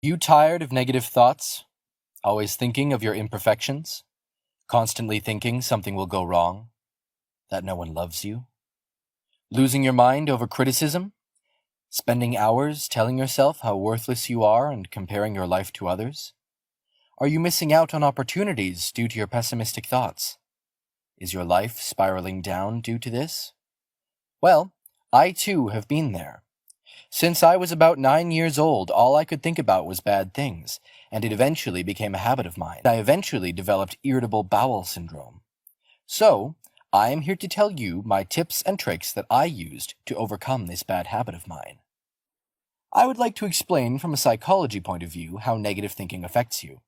You tired of negative thoughts? Always thinking of your imperfections? Constantly thinking something will go wrong? That no one loves you? Losing your mind over criticism? Spending hours telling yourself how worthless you are and comparing your life to others? Are you missing out on opportunities due to your pessimistic thoughts? Is your life spiraling down due to this? Well, I too have been there. Since I was about 9 years old, all I could think about was bad things, and it eventually became a habit of mine. I eventually developed irritable bowel syndrome. So, I am here to tell you my tips and tricks that I used to overcome this bad habit of mine. I would like to explain from a psychology point of view how negative thinking affects you.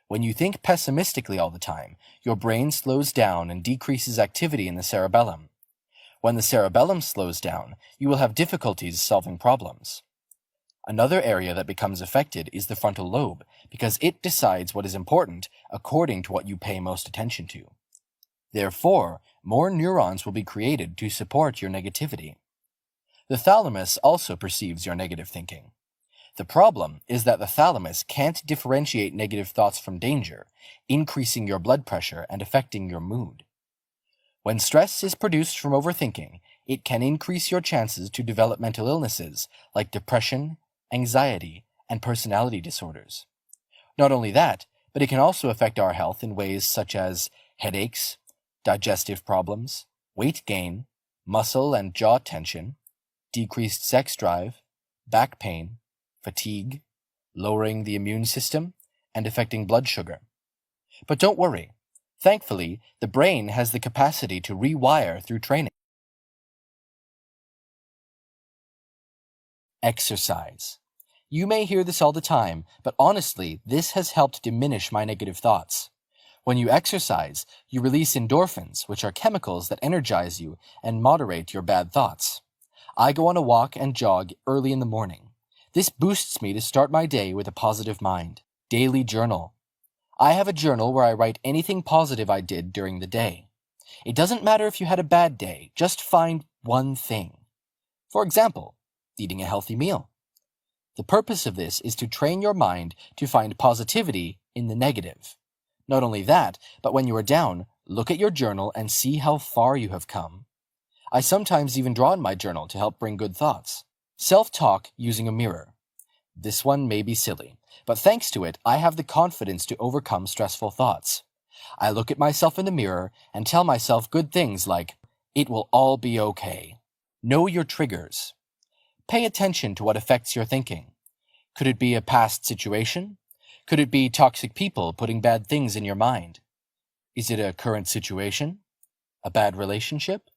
When you think pessimistically all the time, your brain slows down and decreases activity in the cerebellum. When the cerebellum slows down, you will have difficulties solving problems. Another area that becomes affected is the frontal lobe, because it decides what is important according to what you pay most attention to. Therefore, more neurons will be created to support your negativity. The thalamus also perceives your negative thinking. The problem is that the thalamus can't differentiate negative thoughts from danger, increasing your blood pressure and affecting your mood. When stress is produced from overthinking, it can increase your chances to develop mental illnesses like depression, anxiety, and personality disorders. Not only that, but it can also affect our health in ways such as headaches, digestive problems, weight gain, muscle and jaw tension, decreased sex drive, back pain, fatigue, lowering the immune system, and affecting blood sugar. But don't worry. Thankfully, the brain has the capacity to rewire through training. Exercise. You may hear this all the time, but honestly, this has helped diminish my negative thoughts. When you exercise, you release endorphins, which are chemicals that energize you and moderate your bad thoughts. I go on a walk and jog early in the morning. This boosts me to start my day with a positive mind. Daily journal. I have a journal where I write anything positive I did during the day. It doesn't matter if you had a bad day, just find one thing. For example, eating a healthy meal. The purpose of this is to train your mind to find positivity in the negative. Not only that, but when you are down, look at your journal and see how far you have come. I sometimes even draw in my journal to help bring good thoughts. Self-talk using a mirror. This one may be silly, but thanks to it, I have the confidence to overcome stressful thoughts. I look at myself in the mirror and tell myself good things like, "It will all be okay." Know your triggers. Pay attention to what affects your thinking. Could it be a past situation? Could it be toxic people putting bad things in your mind? Is it a current situation? A bad relationship?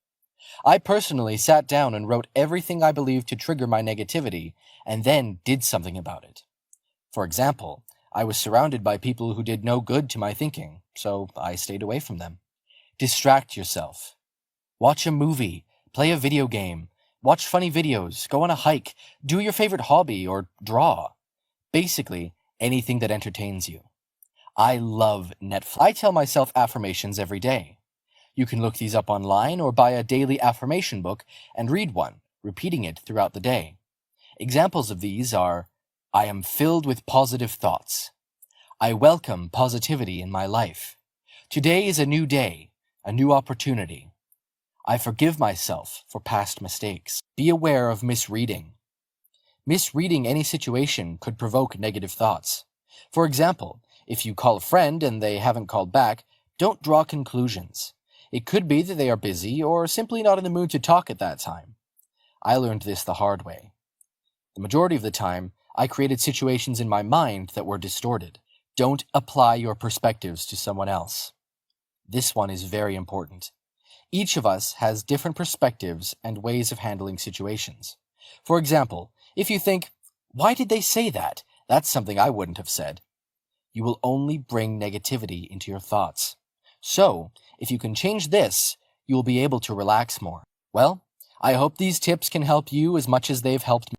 I personally sat down and wrote everything I believed to trigger my negativity, and then did something about it. For example, I was surrounded by people who did no good to my thinking, so I stayed away from them. Distract yourself. Watch a movie, play a video game, watch funny videos, go on a hike, do your favorite hobby, or draw. Basically, anything that entertains you. I love Netflix. I tell myself affirmations every day. You can look these up online or buy a daily affirmation book and read one, repeating it throughout the day. Examples of these are, I am filled with positive thoughts. I welcome positivity in my life. Today is a new day, a new opportunity. I forgive myself for past mistakes. Be aware of misreading. Misreading any situation could provoke negative thoughts. For example, if you call a friend and they haven't called back, don't draw conclusions. It could be that they are busy or simply not in the mood to talk at that time. I learned this the hard way. The majority of the time, I created situations in my mind that were distorted. Don't apply your perspectives to someone else. This one is very important. Each of us has different perspectives and ways of handling situations. For example, if you think, why did they say that? That's something I wouldn't have said. You will only bring negativity into your thoughts. So, if you can change this, you will be able to relax more. Well, I hope these tips can help you as much as they've helped me.